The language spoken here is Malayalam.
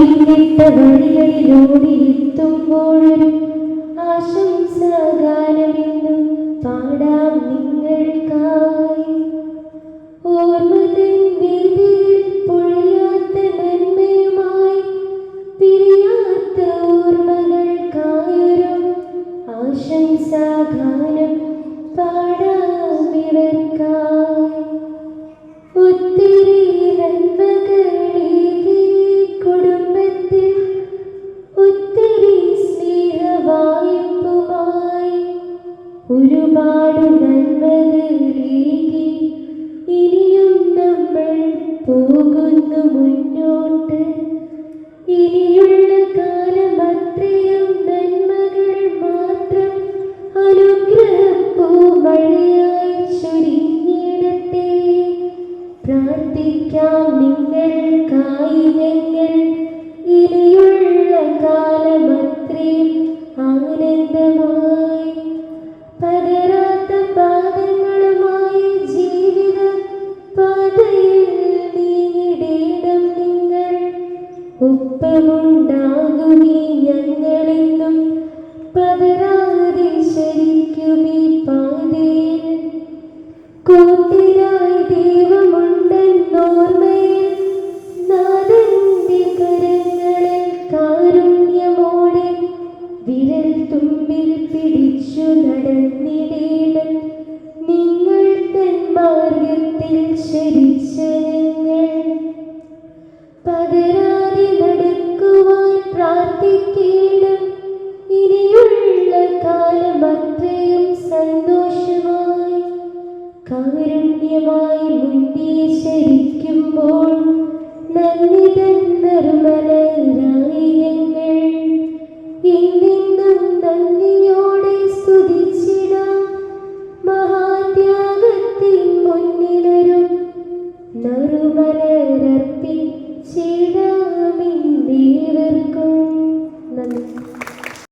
പിന്നിട്ട വഴികളിലൂടെത്തുമ്പോഴൊരു ആശംസാഗാനമെന്നു പാടാം നിങ്ങൾക്കായി. ഓർമ്മതൻ വേദിയിൽ പൊഴിയാത്ത നന്മയുമായി പിരിയാത്ത ഓർമ്മകൾക്കായൊരു ആശംസാഗാനം പാടാം ഇവർക്കായി. ഒത്തിരി നന്മകളേകി കുടുംബത്തിൽ ഒത്തിരി സ്നേഹവായ്പുമായി ഒരുപാട് നന്മകളേകി ഇനിയും നമ്മൾ പോകുന്നു മുന്നോട്ട്. ഇനിയുള്ള കാലം അത്രയും നന്മകൾ മാത്രം അനുഗ്രഹപ്പൂമഴയായി ചൊരിഞ്ഞിടട്ടെ. പ്രാർത്ഥിക്കാം നിങ്ങൾക്കായി ഞങ്ങൾ ഇനിയുള്ള കാലം അത്രയും ആനന്ദമായി. പതരാത്ത പാദങ്ങളുമായി ജീവിത പാതയിൽ നീങ്ങിടേണം നിങ്ങൾ. ഒപ്പമുണ്ടാകുമീ ഞങ്ങളെന്നും പതരാതെ ശരിക്കുമീ പാതയിൽ. കൂട്ടിനായി ദൈവമുണ്ടെന്നോർമ്മയിൽ നാഥന്റെ കരങ്ങളിൽ കാരുണ്യമോടെ വിരൽ തുമ്പിൽ പിടിച്ചു നടന്നിടേണം നിങ്ങൾ തൻ മാർഗത്തിൽ ചരിച്ച ഞങ്ങൾ. പതരാതെ നടക്കുവാൻ പ്രാർത്ഥിക്കണം. ഇനിയുള്ള കാലം അത്രയും സന്തോഷമായി കാരുണ്യമായി മുന്നേ ചരിക്കുമ്പോൾ നന്ദി തൻ നിർമ്മലരായി ഞങ്ങൾ ഇന്നും നന്ദി